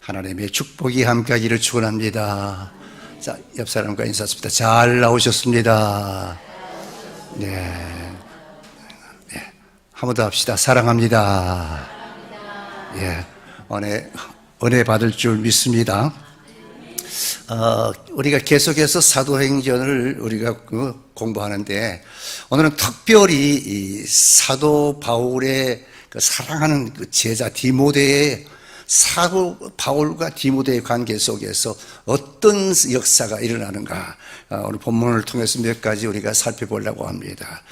하나님의 축복이 함께하기를 축원합니다. 자, 옆 사람과 인사하십니다. 잘 나오셨습니다. 네. 한 번 더 합시다. 사랑합니다. 예, 은혜 받을 줄 믿습니다. 우리가 계속해서 사도행전을 우리가 공부하는데, 오늘은 특별히 이 사도 바울의 그 사랑하는 그 제자 디모데의, 사도 바울과 디모데의 관계 속에서 어떤 역사가 일어나는가, 오늘 본문을 통해서 몇 가지 우리가 살펴보려고 합니다.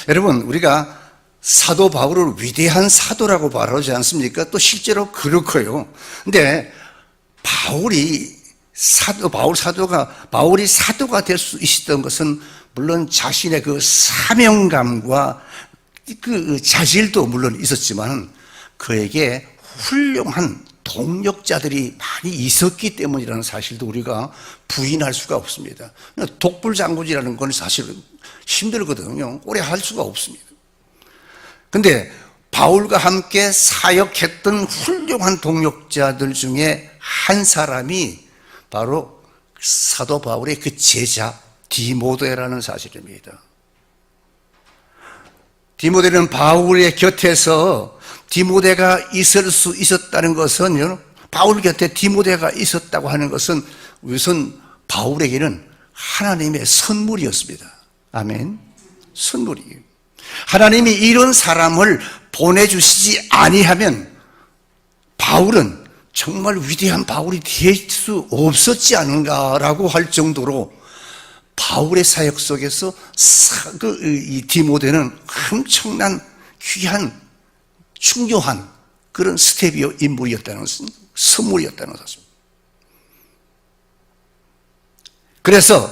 여러분, 우리가 사도 바울을 위대한 사도라고 말하지 않습니까? 또 실제로 그렇고요. 근데 바울이 사도가 될 수 있었던 것은 물론 자신의 그 사명감과 그 자질도 물론 있었지만, 그에게 훌륭한 동력자들이 많이 있었기 때문이라는 사실도 우리가 부인할 수가 없습니다. 독불장군이라는 건 사실 힘들거든요. 오래 할 수가 없습니다. 근데 바울과 함께 사역했던 훌륭한 동력자들 중에 한 사람이 바로 사도 바울의 그 제자 디모데라는 사실입니다. 디모데는 바울의 곁에서 디모데가 있을 수 있었다는 것은, 바울 곁에 디모데가 있었다고 하는 것은 우선 바울에게는 하나님의 선물이었습니다. 아멘. 선물이에요. 하나님이 이런 사람을 보내주시지 아니하면 바울은 정말 위대한 바울이 될 수 없었지 않은가라고 할 정도로 바울의 사역 속에서 이 디모데는 엄청난 귀한 중요한 그런 인물이었다는 것은, 선물이었다는 것입니다. 그래서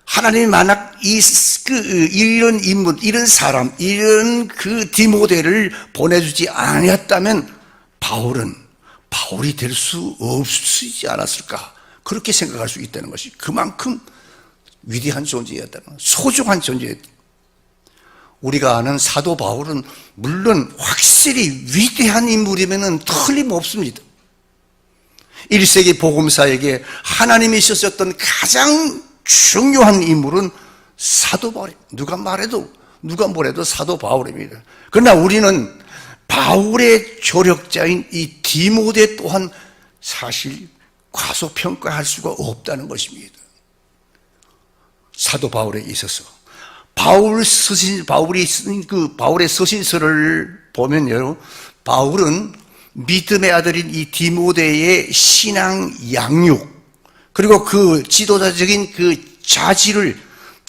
하나님이 만약 이런 인물, 이런 사람, 이런 그 디모데를 보내주지 않았다면 바울이 될 수 없지 않았을까, 그렇게 생각할 수 있다는 것이 그만큼 위대한 존재였다는 것, 소중한 존재였다. 우리가 아는 사도 바울은 물론 확실히 위대한 인물이면 틀림없습니다. 1세기 복음사에게 하나님이 쓰셨던 가장 중요한 인물은 사도 바울입니다. 누가 뭐래도 사도 바울입니다. 그러나 우리는 바울의 조력자인 이 디모데 또한 사실 과소평가할 수가 없다는 것입니다. 사도 바울에 있어서 바울의 서신서를 보면요, 바울은 믿음의 아들인 이 디모데의 신앙 양육, 그리고 그 지도자적인 그 자질을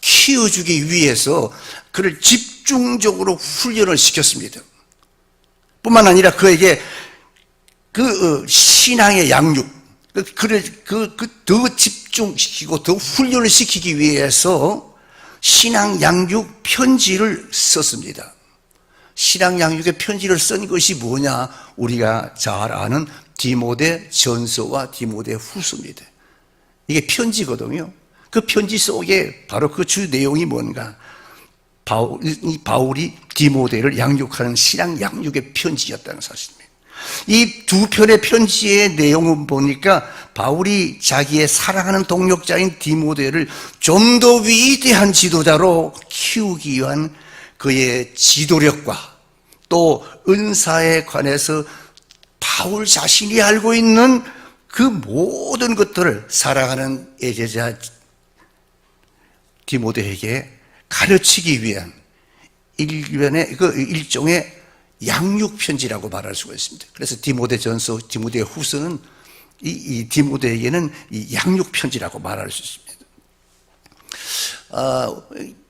키워주기 위해서 그를 집중적으로 훈련을 시켰습니다. 뿐만 아니라 그에게 그 신앙의 양육, 그를 더 집중시키고 더 훈련을 시키기 위해서 신앙 양육 편지를 썼습니다. 신앙 양육의 편지를 쓴 것이 뭐냐? 우리가 잘 아는 디모데 전서와 디모데 후서입니다. 이게 편지거든요. 그 편지 속에 바로 그 주 내용이 뭔가? 바울이 디모데를 양육하는 신앙 양육의 편지였다는 사실입니다. 이 두 편의 편지의 내용을 보니까 바울이 자기의 사랑하는 동력자인 디모데를 좀 더 위대한 지도자로 키우기 위한 그의 지도력과 또 은사에 관해서 바울 자신이 알고 있는 그 모든 것들을 사랑하는 애제자 디모데에게 가르치기 위한 일종의 양육 편지라고 말할 수가 있습니다. 그래서 디모데전서, 디모데 후서는 이 디모데에게는 이 양육 편지라고 말할 수 있습니다.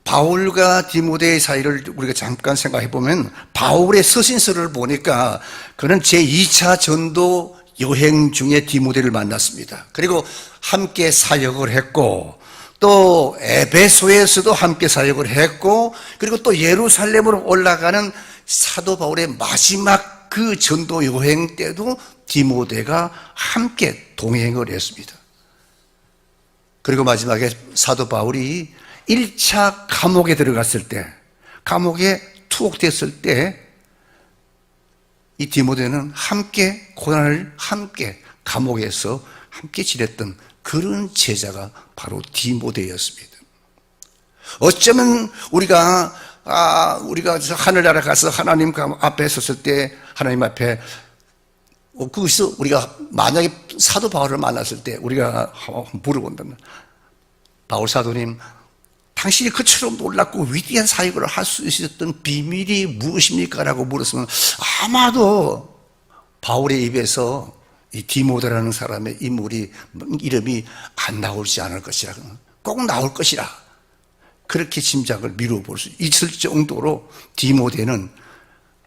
바울과 디모데의 사이를 우리가 잠깐 생각해 보면, 바울의 서신서를 보니까 그는 제2차 전도 여행 중에 디모데를 만났습니다. 그리고 함께 사역을 했고, 또 에베소에서도 함께 사역을 했고, 그리고 또 예루살렘으로 올라가는 사도 바울의 마지막 그 전도 여행 때도 디모데가 함께 동행을 했습니다. 그리고 마지막에 사도 바울이 1차 감옥에 들어갔을 때, 감옥에 투옥됐을 때 이 디모데는 함께 고난을 함께 감옥에서 함께 지냈던 그런 제자가 바로 디모데였습니다. 어쩌면 우리가 하늘나라 가서 하나님 앞에 섰을 때 하나님 앞에 거기서 우리가 만약에 사도 바울을 만났을 때 우리가 물어본다면, 바울 사도님, 당신이 그처럼 놀랍고 위대한 사역을 할 수 있었던 비밀이 무엇입니까? 라고 물었으면 아마도 바울의 입에서 이 디모데라는 사람의 이름이 안 나오지 않을 것이라, 꼭 나올 것이라, 그렇게 짐작을 미뤄볼 수 있을 정도로 디모데는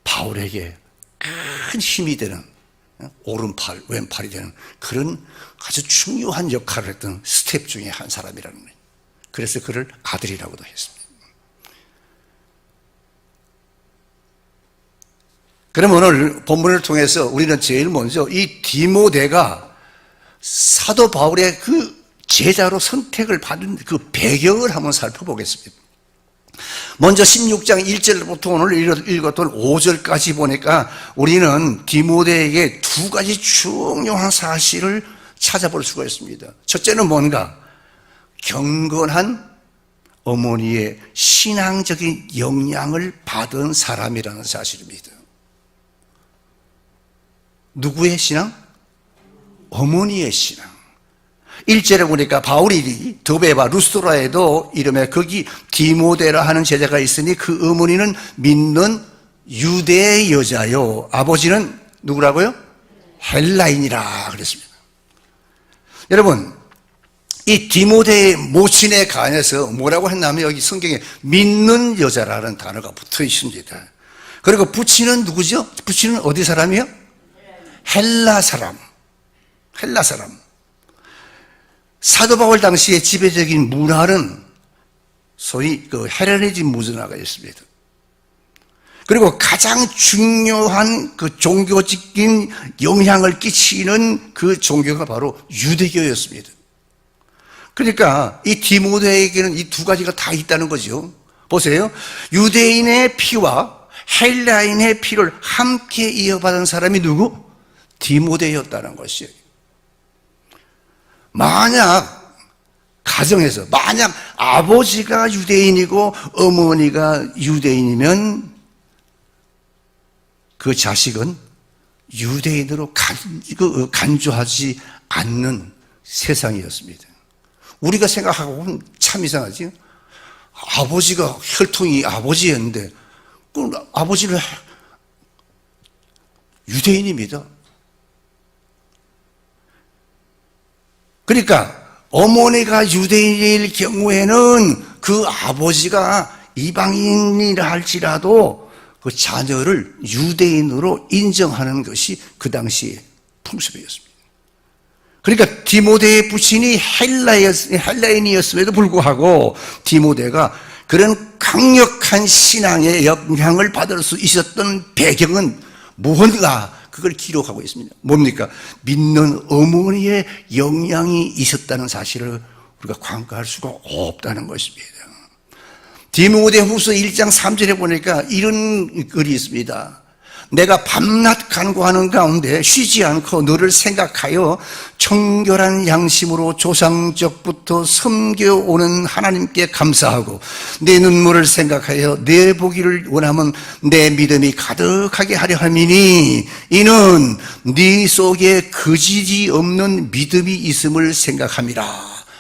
바울에게 큰 힘이 되는, 오른팔, 왼팔이 되는 그런 아주 중요한 역할을 했던 스텝 중에 한 사람이라는 거예요. 그래서 그를 아들이라고도 했습니다. 그럼 오늘 본문을 통해서 우리는 제일 먼저 이 디모데가 사도 바울의 그 제자로 선택을 받은 그 배경을 한번 살펴보겠습니다. 먼저 16장 1절부터 오늘 읽었던 5절까지 보니까 우리는 디모데에게 두 가지 중요한 사실을 찾아볼 수가 있습니다. 첫째는 뭔가? 경건한 어머니의 신앙적인 영향을 받은 사람이라는 사실입니다. 누구의 신앙? 어머니의 신앙. 1절에 보니까 바울이 더베와 루스드라에도 이름에 거기 디모데라 하는 제자가 있으니 그 어머니는 믿는 유대 여자요, 아버지는 누구라고요? 헬라인이라 그랬습니다. 여러분, 이 디모데의 모친에 관해서 뭐라고 했냐면 여기 성경에 믿는 여자라는 단어가 붙어 있습니다. 그리고 부친은 누구죠? 부친은 어디 사람이요? 헬라 사람. 사도 바울 당시의 지배적인 문화는 소위 그 헬레니즘 문화가 있습니다. 그리고 가장 중요한 그 종교적인 영향을 끼치는 그 종교가 바로 유대교였습니다. 그러니까 이 디모데에게는 이 두 가지가 다 있다는 거죠. 보세요. 유대인의 피와 헬라인의 피를 함께 이어받은 사람이 누구? 디모데였다는 것이에요. 가정에서 만약 아버지가 유대인이고 어머니가 유대인이면 그 자식은 유대인으로 간주하지 않는 세상이었습니다. 우리가 생각하고 보면 참 이상하지? 아버지가 혈통이 아버지였는데 그 아버지는 유대인입니다. 그러니까 어머니가 유대인일 경우에는 그 아버지가 이방인이라 할지라도 그 자녀를 유대인으로 인정하는 것이 그 당시의 풍습이었습니다. 그러니까 디모데의 부친이 헬라인이었음에도 불구하고 디모데가 그런 강력한 신앙의 영향을 받을 수 있었던 배경은 무언가, 그걸 기록하고 있습니다. 뭡니까? 믿는 어머니의 영향이 있었다는 사실을 우리가 간과할 수가 없다는 것입니다. 디모데후서 1장 3절에 보니까 이런 글이 있습니다. 내가 밤낮 간구하는 가운데 쉬지 않고 너를 생각하여 청결한 양심으로 조상적부터 섬겨오는 하나님께 감사하고 내 눈물을 생각하여 내 보기를 원하면 내 믿음이 가득하게 하려 함이니 이는 네 속에 거짓이 없는 믿음이 있음을 생각함이라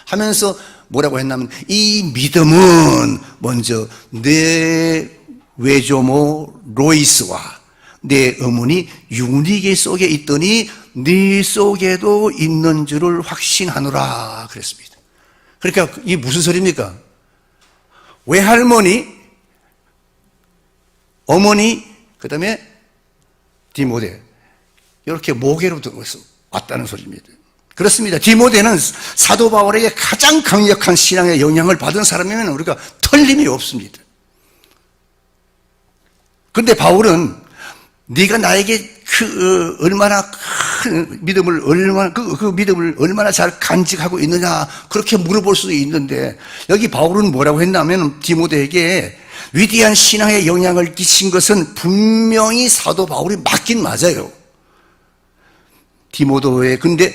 하면서 뭐라고 했냐면 이 믿음은 먼저 내 외조모 로이스와 내 어머니 유니게 속에 있더니 네 속에도 있는 줄을 확신하노라 그랬습니다. 그러니까 이게 무슨 소리입니까? 외할머니, 어머니, 그 다음에 디모데 이렇게 모계로 들어서 왔다는 소리입니다. 그렇습니다. 디모데는 사도 바울에게 가장 강력한 신앙의 영향을 받은 사람이면 우리가 틀림이 없습니다. 그런데 바울은 네가 나에게 얼마나 큰 믿음을 그 믿음을 얼마나 잘 간직하고 있느냐 그렇게 물어볼 수도 있는데 여기 바울은 뭐라고 했냐면 디모데에게 위대한 신앙의 영향을 끼친 것은 분명히 사도 바울이 맞긴 맞아요. 디모데의, 근데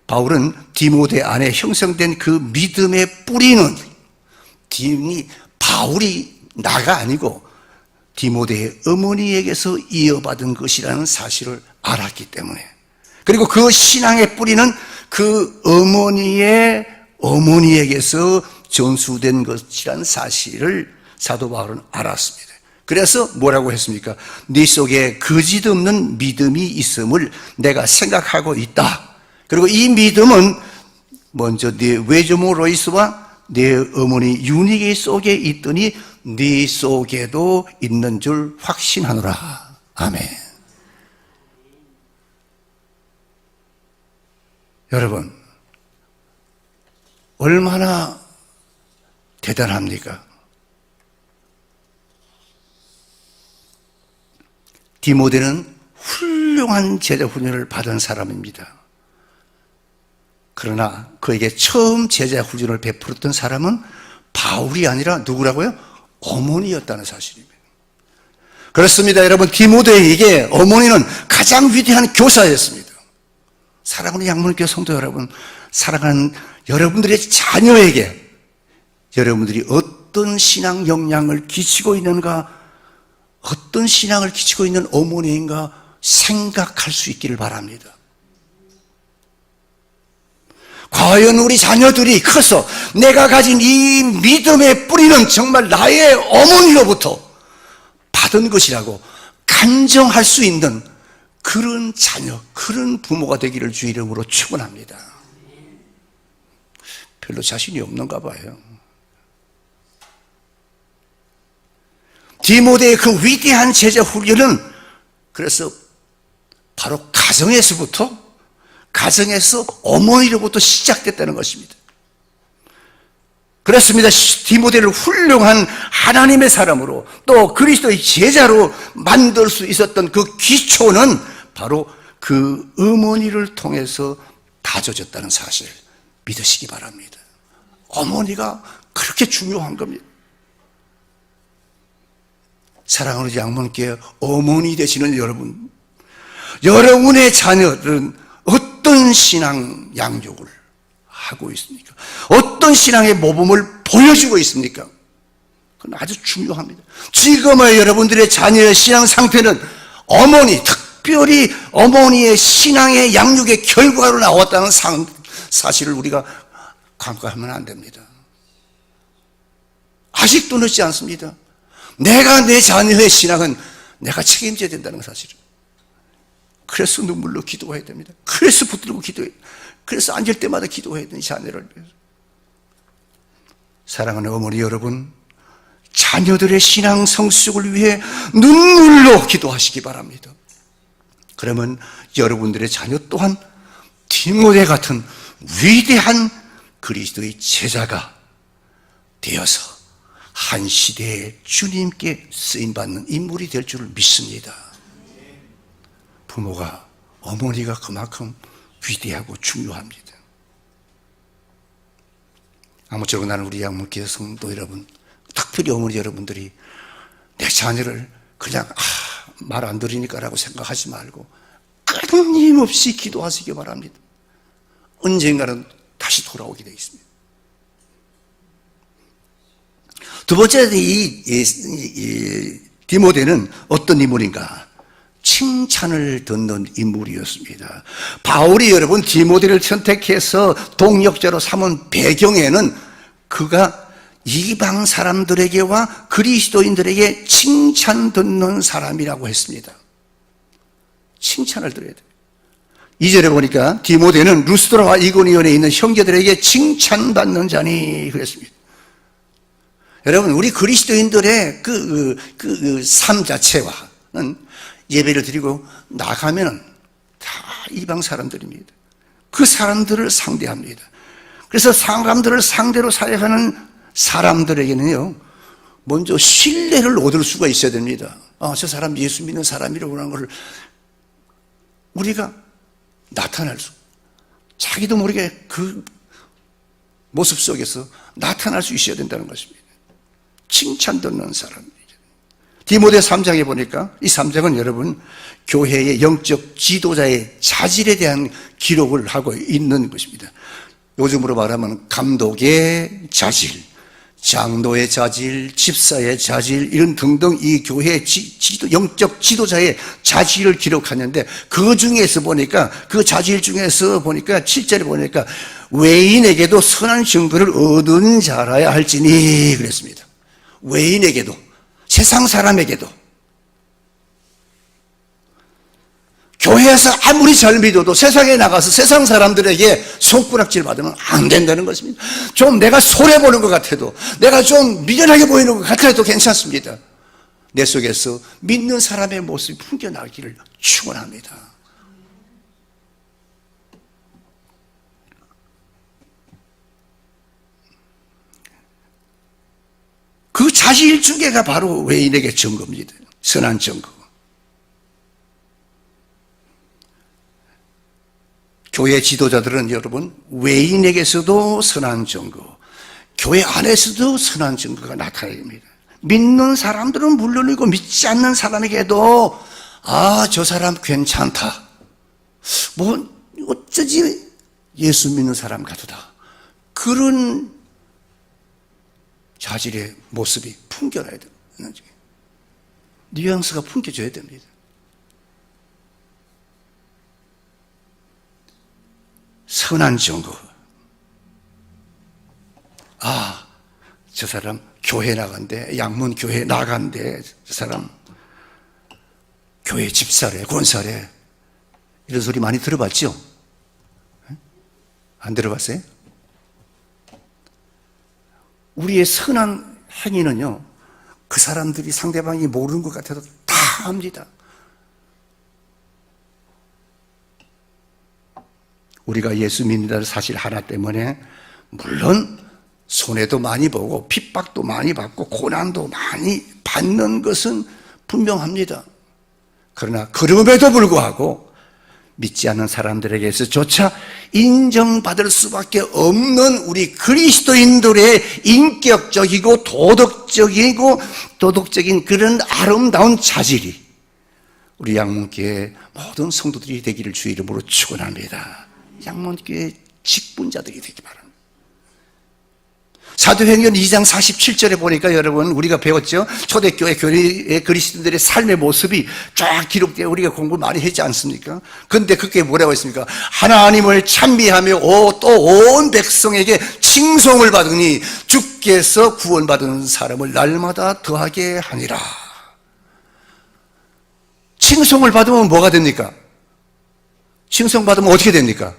바울은 디모데 안에 형성된 그 믿음의 뿌리는 바울이 나가 아니고 디모데의 어머니에게서 이어받은 것이라는 사실을 알았기 때문에, 그리고 그 신앙의 뿌리는 그 어머니의 어머니에게서 전수된 것이라는 사실을 사도 바울은 알았습니다. 그래서 뭐라고 했습니까? 네 속에 거짓 없는 믿음이 있음을 내가 생각하고 있다. 그리고 이 믿음은 먼저 네 외조모 로이스와 네 어머니 유니게 속에 있더니 네 속에도 있는 줄 확신하노라. 아멘. 여러분, 얼마나 대단합니까? 디모데는 훌륭한 제자 훈련을 받은 사람입니다. 그러나 그에게 처음 제자 훈련을 베풀었던 사람은 바울이 아니라 누구라고요? 어머니였다는 사실입니다. 그렇습니다. 여러분, 디모데에게 어머니는 가장 위대한 교사였습니다. 사랑하는 양문교회 성도 여러분, 사랑하는 여러분들의 자녀에게 여러분들이 어떤 신앙 영향을 끼치고 있는가, 어떤 신앙을 끼치고 있는 어머니인가 생각할 수 있기를 바랍니다. 과연 우리 자녀들이 커서 내가 가진 이 믿음의 뿌리는 정말 나의 어머니로부터 받은 것이라고 간정할 수 있는 그런 자녀, 그런 부모가 되기를 주의 이름으로 축원합니다. 별로 자신이 없는가 봐요. 디모데의 그 위대한 제자 훈련은 그래서 바로 가정에서 어머니로부터 시작됐다는 것입니다. 그렇습니다. 디모데를 훌륭한 하나님의 사람으로 또 그리스도의 제자로 만들 수 있었던 그 기초는 바로 그 어머니를 통해서 다져졌다는 사실 믿으시기 바랍니다. 어머니가 그렇게 중요한 겁니다. 사랑하는 양문께 어머니 되시는 여러분, 여러분의 자녀들은 어떤 신앙 양육을 하고 있습니까? 어떤 신앙의 모범을 보여주고 있습니까? 그건 아주 중요합니다. 지금의 여러분들의 자녀의 신앙 상태는 특별히 어머니의 신앙의 양육의 결과로 나왔다는 사실을 우리가 간과하면 안 됩니다. 아직도 늦지 않습니다. 내가 내 자녀의 신앙은 내가 책임져야 된다는 사실을. 그래서 눈물로 기도해야 됩니다. 그래서 붙들고 기도해야 됩니다. 그래서 앉을 때마다 기도해야 되는 자녀를 위해서. 사랑하는 어머니 여러분, 자녀들의 신앙 성숙을 위해 눈물로 기도하시기 바랍니다. 그러면 여러분들의 자녀 또한 디모데 같은 위대한 그리스도의 제자가 되어서 한 시대에 주님께 쓰임받는 인물이 될 줄을 믿습니다. 부모가, 어머니가 그만큼 위대하고 중요합니다. 아무쪼록 나는 우리 양문교회 성도 여러분, 특별히 어머니 여러분들이 내 자녀를 그냥 말 안 들으니까라고 생각하지 말고 끊임없이 기도하시기 바랍니다. 언젠가는 다시 돌아오게 되어 있습니다. 두 번째, 이 디모데는 어떤 인물인가? 칭찬을 듣는 인물이었습니다. 바울이 여러분 디모데를 선택해서 동역자로 삼은 배경에는 그가 이방 사람들에게와 그리스도인들에게 칭찬 듣는 사람이라고 했습니다. 칭찬을 들어야 돼요. 2절에 보니까 디모데는 루스드라와 이고니온에 있는 형제들에게 칭찬받는 자니 그랬습니다. 여러분, 우리 그리스도인들의 삶 자체와는 예배를 드리고 나가면 다 이방 사람들입니다. 그 사람들을 상대합니다. 그래서 사람들을 상대로 사역하는 사람들에게는요, 먼저 신뢰를 얻을 수가 있어야 됩니다. 저 사람 예수 믿는 사람이라고 하는 걸 우리가 나타낼 수, 자기도 모르게 그 모습 속에서 나타날 수 있어야 된다는 것입니다. 칭찬 듣는 사람입니다. 디모데 3장에 보니까 이 3장은 여러분 교회의 영적 지도자의 자질에 대한 기록을 하고 있는 것입니다. 요즘으로 말하면 감독의 자질, 장로의 자질, 집사의 자질 이런 등등 이 교회의 영적 지도자의 자질을 기록하는데 그 중에서 보니까 그 자질 중에서 보니까 7절에 보니까 외인에게도 선한 증거를 얻은 자라야 할지니 그랬습니다. 외인에게도 세상 사람에게도 교회에서 아무리 잘 믿어도 세상에 나가서 세상 사람들에게 손가락질 받으면 안 된다는 것입니다. 좀 내가 손해보는 것 같아도 내가 좀 미련하게 보이는 것 같아도 괜찮습니다. 내 속에서 믿는 사람의 모습이 풍겨나기를 축원합니다. 그 자질 중에가 바로 외인에게 증거입니다. 선한 증거. 교회 지도자들은 여러분 외인에게서도 선한 증거, 교회 안에서도 선한 증거가 나타나야 됩니다. 믿는 사람들은 물론이고 믿지 않는 사람에게도 저 사람 괜찮다. 뭐 어쩌지 예수 믿는 사람 같다. 그런 자질의 모습이 풍겨나야 됩니다. 뉘앙스가 풍겨져야 됩니다. 선한 증거. 저 사람 교회 나간대, 양문 교회 나간대, 저 사람 교회 집사래, 권사래. 이런 소리 많이 들어봤죠? 안 들어봤어요? 우리의 선한 행위는요, 그 사람들이 상대방이 모르는 것 같아도 다 합니다. 우리가 예수 믿는다는 사실 하나 때문에 물론 손해도 많이 보고 핍박도 많이 받고 고난도 많이 받는 것은 분명합니다. 그러나 그럼에도 불구하고 믿지 않는 사람들에게서조차 인정받을 수밖에 없는 우리 그리스도인들의 인격적이고 도덕적인 그런 아름다운 자질이 우리 양문교회 모든 성도들이 되기를 주의 이름으로 축원합니다. 양문교회 직분자들이 되기 바랍니다. 사도행전 2장 47절에 보니까 여러분 우리가 배웠죠? 초대교회 교회의 그리스도인들의 삶의 모습이 쫙 기록되어 우리가 공부 많이 했지 않습니까? 그런데 그게 뭐라고 했습니까? 하나님을 찬미하며 또 온 백성에게 칭송을 받으니 주께서 구원받은 사람을 날마다 더하게 하니라. 칭송을 받으면 뭐가 됩니까? 칭송받으면 어떻게 됩니까?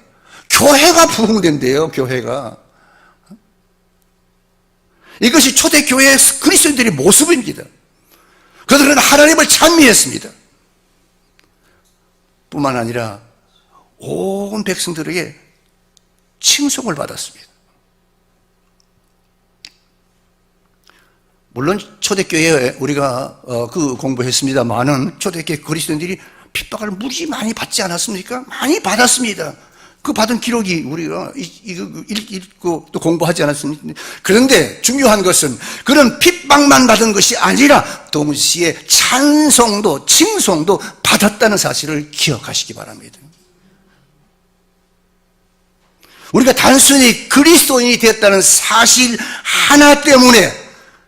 교회가 부흥된대요. 교회가. 이것이 초대교회의 그리스도인들의 모습입니다. 그들은 하나님을 찬미했습니다. 뿐만 아니라 온 백성들에게 칭송을 받았습니다. 물론 초대교회에 우리가 그 공부했습니다만은 초대교회 그리스도인들이 핍박을 무지 많이 받지 않았습니까? 많이 받았습니다. 그 받은 기록이 우리가 읽고 또 공부하지 않았습니까? 그런데 중요한 것은 그런 핍박만 받은 것이 아니라 동시에 찬송도 칭송도 받았다는 사실을 기억하시기 바랍니다. 우리가 단순히 그리스도인이 되었다는 사실 하나 때문에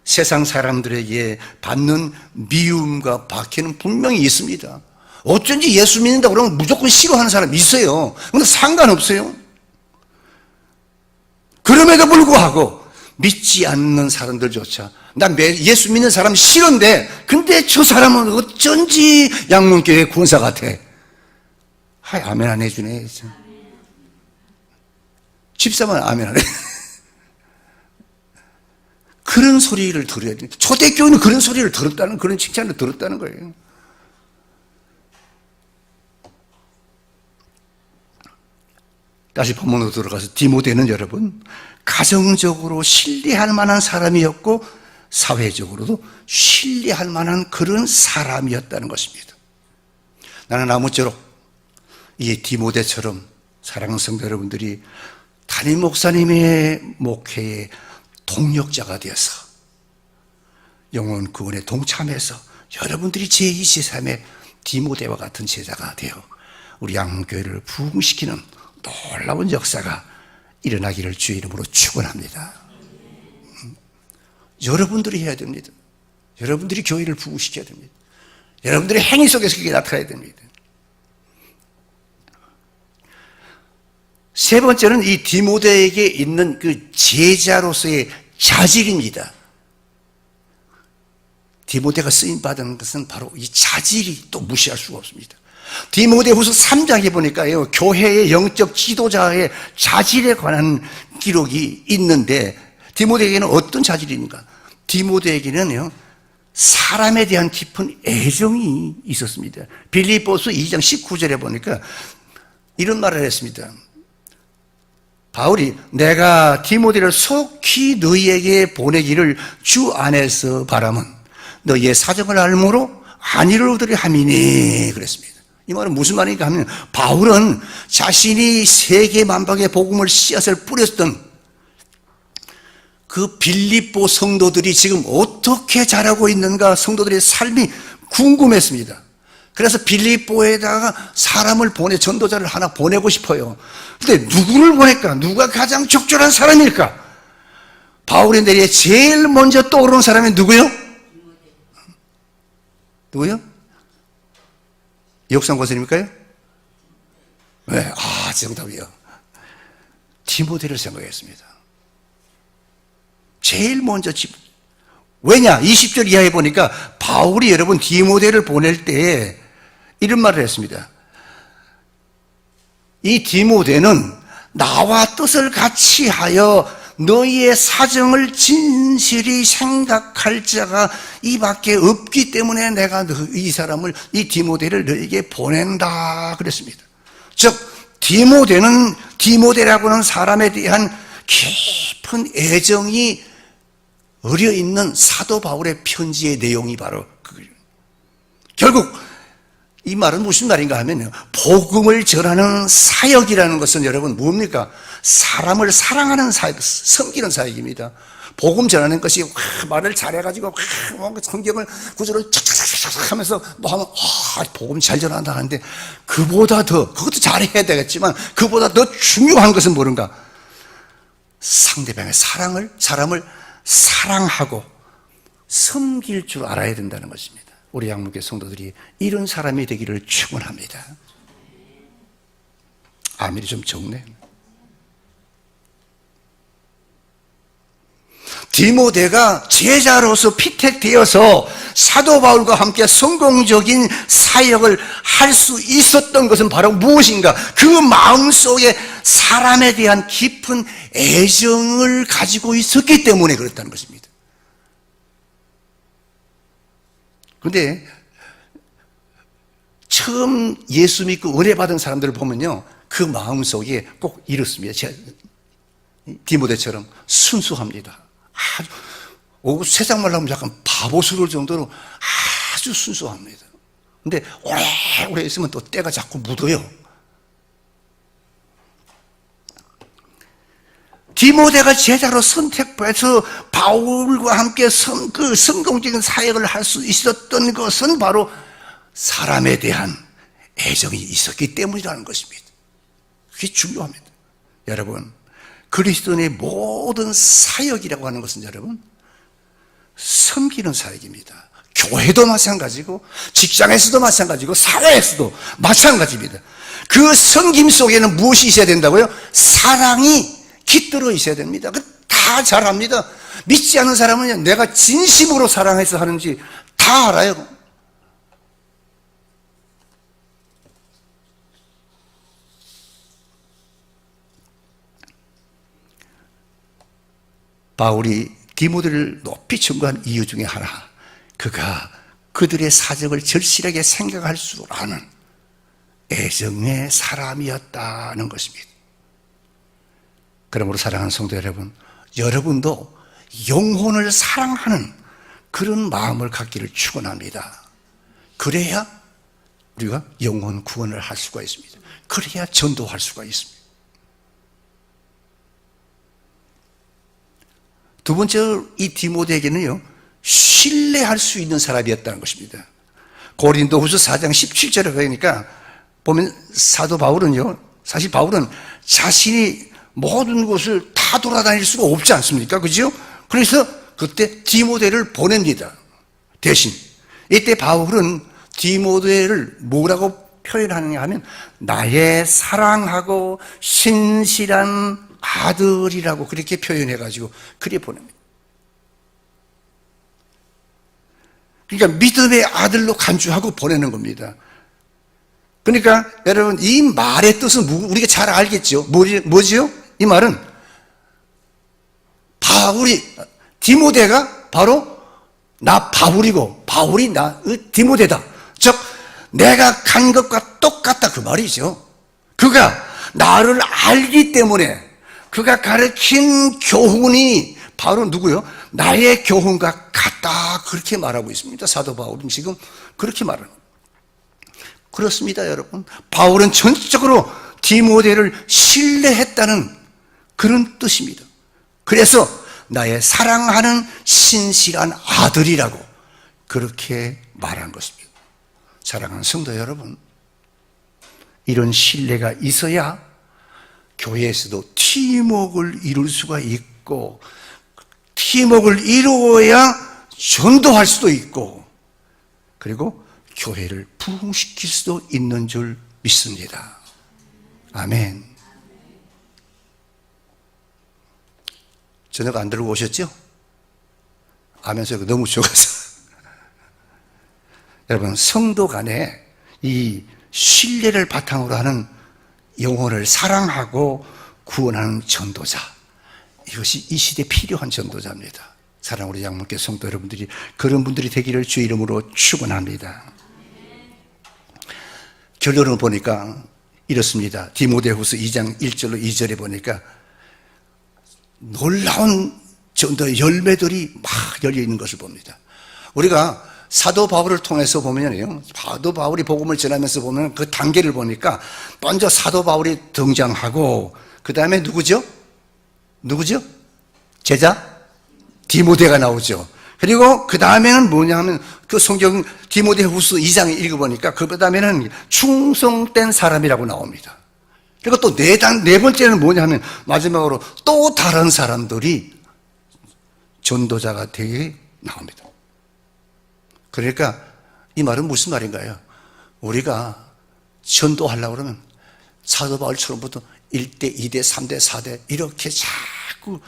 세상 사람들에게 받는 미움과 박해는 분명히 있습니다. 어쩐지 예수 믿는다고 그러면 무조건 싫어하는 사람이 있어요. 근데 상관없어요. 그럼에도 불구하고 믿지 않는 사람들조차 난 예수 믿는 사람 싫은데 근데 저 사람은 어쩐지 양문교회 군사 같아. 아멘 안 해주네. 집사만 아멘 안 해. 그런 소리를 들어야 돼. 초대교회는 그런 소리를 들었다는, 그런 칭찬을 들었다는 거예요. 다시 본문으로 들어가서 디모데는 여러분 가정적으로 신뢰할 만한 사람이었고 사회적으로도 신뢰할 만한 그런 사람이었다는 것입니다. 나는 아무쪼록 이 디모데처럼 사랑하는 성도 여러분들이 담임 목사님의 목회의 동력자가 되어서 영혼 구원에 동참해서 여러분들이 제2, 제3의 디모데와 같은 제자가 되어 우리 양교회를 부흥시키는 놀라운 역사가 일어나기를 주의 이름으로 축원합니다. 여러분들이 해야 됩니다. 여러분들이 교회를 부흥시켜야 됩니다. 여러분들의 행위 속에서 그게 나타나야 됩니다. 세 번째는 이 디모데에게 있는 그 제자로서의 자질입니다. 디모데가 쓰임받은 것은 바로 이 자질이 또 무시할 수가 없습니다. 디모데후서 3장에 보니까요, 교회의 영적 지도자의 자질에 관한 기록이 있는데, 디모데에게는 어떤 자질입니까? 디모데에게는요, 사람에 대한 깊은 애정이 있었습니다. 빌립보서 2장 19절에 보니까 이런 말을 했습니다. 바울이 내가 디모데를 속히 너희에게 보내기를 주 안에서 바람은 너희의 사정을 알므로 안위를 얻으려 함이니 그랬습니다. 이 말은 무슨 말인가 하면 바울은 자신이 세계 만방의 복음을 씨앗을 뿌렸던 그 빌립보 성도들이 지금 어떻게 자라고 있는가, 성도들의 삶이 궁금했습니다. 그래서 빌립보에다가 사람을 전도자를 하나 보내고 싶어요. 근데 누구를 보낼까? 누가 가장 적절한 사람일까? 바울의 내리에 제일 먼저 떠오르는 사람이 누구요? 누구요? 역상 권사님일까요? 네, 정답이요. 디모데를 생각했습니다. 제일 먼저 왜냐? 20절 이하에 보니까 바울이 여러분 디모데를 보낼 때 이런 말을 했습니다. 이 디모데는 나와 뜻을 같이 하여 너희의 사정을 진실히 생각할 자가 이 밖에 없기 때문에 내가 이 사람을, 이 디모데를 너에게 보낸다 그랬습니다. 즉 디모데라고 하는 사람에 대한 깊은 애정이 어려있는 사도 바울의 편지의 내용이 바로 그거예요. 결국 이 말은 무슨 말인가 하면요, 복음을 전하는 사역이라는 것은 여러분 뭡니까? 사람을 사랑하는 사역, 섬기는 사역입니다. 복음 전하는 것이 말을 잘해가지고 성경을 구절을 착착착착 하면서 뭐 하면 복음 잘 전한다 하는데 그보다 더, 그것도 잘해야 되겠지만 그보다 더 중요한 것은 뭐는가? 상대방의 사람을 사랑하고 섬길 줄 알아야 된다는 것입니다. 우리 양목의 성도들이 이런 사람이 되기를 축원합니다. 아멘이 좀 적네. 디모데가 제자로서 피택되어서 사도 바울과 함께 성공적인 사역을 할 수 있었던 것은 바로 무엇인가? 그 마음속에 사람에 대한 깊은 애정을 가지고 있었기 때문에 그렇다는 것입니다. 그런데 처음 예수 믿고 은혜 받은 사람들을 보면요, 그 마음속에 꼭 이렇습니다. 디모데처럼 순수합니다. 아주 세상 말로 하면 약간 바보스러울 정도로 아주 순수합니다. 근데 오래 있으면 또 때가 자꾸 묻어요. 디모데가 제자로 선택해서 바울과 함께 성공적인 사역을 할 수 있었던 것은 바로 사람에 대한 애정이 있었기 때문이라는 것입니다. 그게 중요합니다. 여러분, 그리스도인의 모든 사역이라고 하는 것은 여러분 섬기는 사역입니다. 교회도 마찬가지고 직장에서도 마찬가지고 사회에서도 마찬가지입니다. 그 섬김 속에는 무엇이 있어야 된다고요? 사랑이 깃들어 있어야 됩니다. 다 잘합니다. 믿지 않는 사람은 내가 진심으로 사랑해서 하는지 다 알아요. 바울이 디모데를 높이 청구한 이유 중에 하나, 그가 그들의 사정을 절실하게 생각할 줄 아는 애정의 사람이었다는 것입니다. 그러므로 사랑하는 성도 여러분, 여러분도 영혼을 사랑하는 그런 마음을 갖기를 축원합니다. 그래야 우리가 영혼 구원을 할 수가 있습니다. 그래야 전도할 수가 있습니다. 두 번째, 이 디모데에게는요, 신뢰할 수 있는 사람이었다는 것입니다. 고린도후서 4장 17절에 보니까 보면 사도 바울은요, 사실 바울은 자신이 모든 곳을 다 돌아다닐 수가 없지 않습니까? 그죠? 그래서 그때 디모데를 보냅니다. 대신 이때 바울은 디모데를 뭐라고 표현하느냐 하면 나의 사랑하고 신실한 아들이라고 그렇게 표현해가지고 그래 보냅니다. 그러니까 믿음의 아들로 간주하고 보내는 겁니다. 그러니까 여러분 이 말의 뜻은 우리가 잘 알겠죠? 뭐지요? 이 말은 디모데가 바로 나 바울이고 바울이 나 디모데다. 즉 내가 간 것과 똑같다 그 말이죠. 그가 나를 알기 때문에 그가 가르친 교훈이 바로 누구요? 나의 교훈과 같다 그렇게 말하고 있습니다. 사도 바울은 지금 그렇게 말하는 겁니다. 그렇습니다, 여러분. 바울은 전적으로 디모데를 신뢰했다는 그런 뜻입니다. 그래서 나의 사랑하는 신실한 아들이라고 그렇게 말한 것입니다. 사랑하는 성도 여러분, 이런 신뢰가 있어야 교회에서도 팀워크를 이룰 수가 있고 팀워크를 이루어야 전도할 수도 있고 그리고 교회를 부흥시킬 수도 있는 줄 믿습니다. 아멘. 저녁 안 들고 오셨죠? 아멘 소리가 너무 적어서. 여러분, 성도 간에 이 신뢰를 바탕으로 하는 영혼을 사랑하고 구원하는 전도자, 이것이 이 시대에 필요한 전도자입니다. 사랑하는 우리 양문교 성도 여러분들이 그런 분들이 되기를 주의 이름으로 축원합니다. 결론을 보니까 이렇습니다. 디모데후서 2장 1절로 2절에 보니까 놀라운 전도의 열매들이 막 열려있는 것을 봅니다. 우리가 사도 바울을 통해서 보면요, 사도 바울이 복음을 전하면서 보면 그 단계를 보니까 먼저 사도 바울이 등장하고 그 다음에 누구죠? 제자? 디모데가 나오죠. 그리고 그 다음에는 뭐냐 하면 그 성경 디모데후서 2장에 읽어보니까 그 다음에는 충성된 사람이라고 나옵니다. 그리고 또 네 번째는 뭐냐 하면 마지막으로 또 다른 사람들이 전도자가 되게 나옵니다. 그러니까 이 말은 무슨 말인가요? 우리가 전도하려고 그러면 사도 바울처럼부터 1대, 2대, 3대, 4대 이렇게 자꾸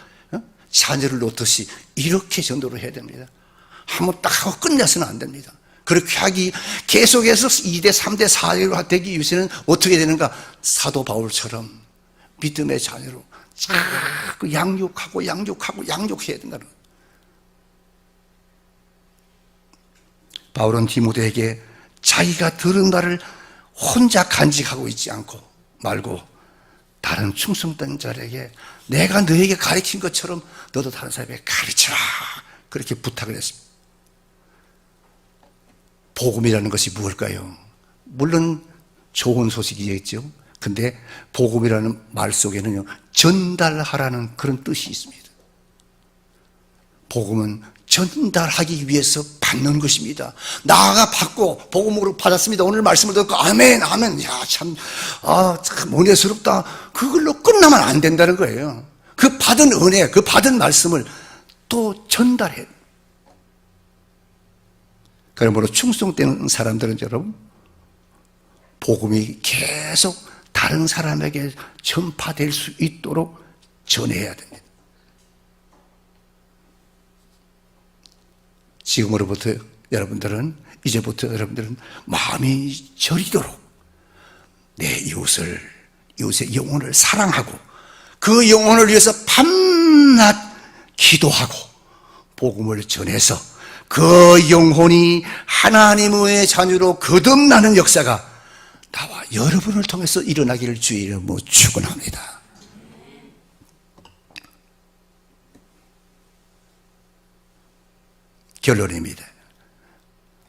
자녀를 놓듯이 이렇게 전도를 해야 됩니다. 한번 딱 하고 끝내서는 안 됩니다. 그렇게 계속해서 2대, 3대, 4대로 되기 위해서는 어떻게 되는가? 사도 바울처럼 믿음의 자녀로 자꾸 양육해야 된다는 거예요. 바울은 디모데에게 자기가 들은 말을 혼자 간직하고 있지 말고 다른 충성된 자에게 내가 너에게 가르친 것처럼 너도 다른 사람에게 가르쳐라 그렇게 부탁을 했습니다. 복음이라는 것이 무엇일까요? 물론 좋은 소식이겠죠. 근데 복음이라는 말 속에는요, 전달하라는 그런 뜻이 있습니다. 복음은 전달하기 위해서 받는 것입니다. 나아가 받고 복음으로 받았습니다. 오늘 말씀을 듣고 아멘. 야, 참 은혜스럽다. 그걸로 끝나면 안 된다는 거예요. 그 받은 은혜, 그 받은 말씀을 또 전달해. 그러므로 충성되는 사람들은 여러분, 복음이 계속 다른 사람에게 전파될 수 있도록 전해야 됩니다. 이제부터 여러분들은 마음이 저리도록 내 이웃의 영혼을 사랑하고 그 영혼을 위해서 밤낮 기도하고 복음을 전해서 그 영혼이 하나님의 자녀로 거듭나는 역사가 나와 여러분을 통해서 일어나기를 주의 이름으로 축원합니다. 결론입니다.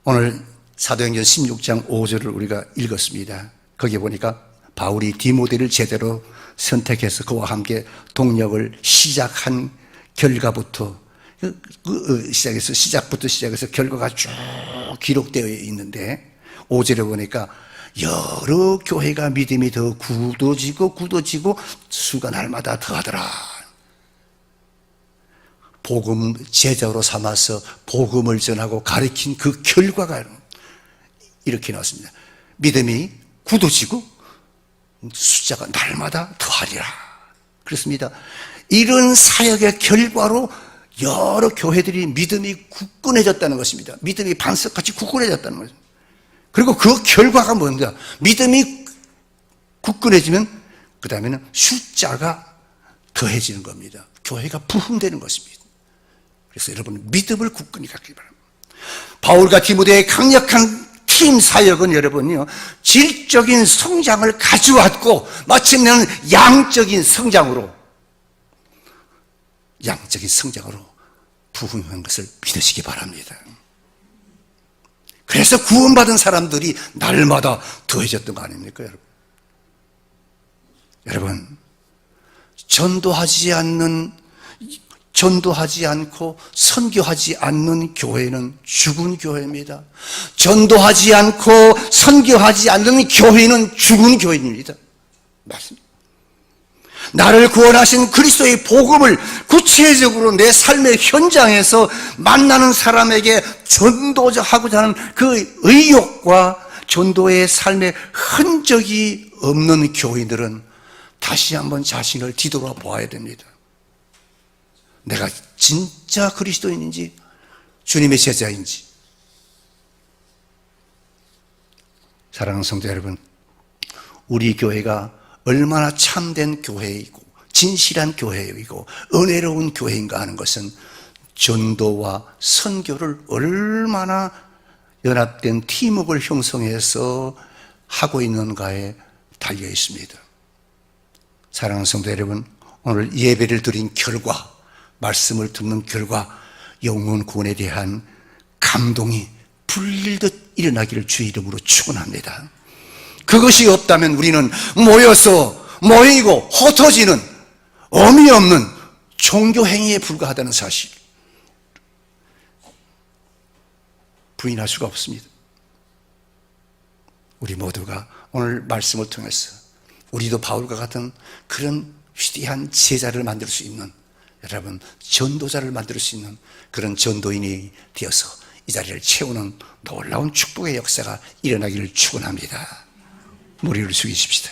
오늘 사도행전 16장 5절을 우리가 읽었습니다. 거기에 보니까 바울이 디모데를 제대로 선택해서 그와 함께 동역을 시작한 결과부터 시작부터 시작해서 결과가 쭉 기록되어 있는데 5절에 보니까 여러 교회가 믿음이 더 굳어지고 수가 날마다 더하더라. 복음 제자로 삼아서 복음을 전하고 가르친 그 결과가 이렇게 나왔습니다. 믿음이 굳어지고 숫자가 날마다 더하리라. 그렇습니다. 이런 사역의 결과로 여러 교회들이 믿음이 굳건해졌다는 것입니다. 믿음이 반석같이 굳건해졌다는 거죠. 그리고 그 결과가 뭔가? 믿음이 굳건해지면 그 다음에는 숫자가 더해지는 겁니다. 교회가 부흥되는 것입니다. 그래서 여러분 믿음을 굳건히 갖기 바랍니다. 바울과 디모데의 강력한 팀 사역은 여러분요 질적인 성장을 가져왔고 마침내는 양적인 성장으로 부흥한 것을 믿으시기 바랍니다. 그래서 구원받은 사람들이 날마다 더해졌던 거 아닙니까, 여러분? 여러분, 전도하지 않고 선교하지 않는 교회는 죽은 교회입니다. 전도하지 않고 선교하지 않는 교회는 죽은 교회입니다. 맞습니다. 나를 구원하신 그리스도의 복음을 구체적으로 내 삶의 현장에서 만나는 사람에게 전도하고자 하는 그 의욕과 전도의 삶의 흔적이 없는 교인들은 다시 한번 자신을 뒤돌아보아야 됩니다. 내가 진짜 그리스도인인지 주님의 제자인지. 사랑하는 성도 여러분, 우리 교회가 얼마나 참된 교회이고 진실한 교회이고 은혜로운 교회인가 하는 것은 전도와 선교를 얼마나 연합된 팀워크를 형성해서 하고 있는가에 달려 있습니다. 사랑하는 성도 여러분, 오늘 예배를 드린 결과, 말씀을 듣는 결과 영혼 구원에 대한 감동이 불릴듯 일어나기를 주의 이름으로 축원합니다. 그것이 없다면 우리는 모이고 흩어지는 의미 없는 종교 행위에 불과하다는 사실 부인할 수가 없습니다. 우리 모두가 오늘 말씀을 통해서 우리도 바울과 같은 그런 위대한 제자를 만들 수 있는, 여러분 전도자를 만들 수 있는 그런 전도인이 되어서 이 자리를 채우는 놀라운 축복의 역사가 일어나기를 축원합니다. 머리를 숙이십시다.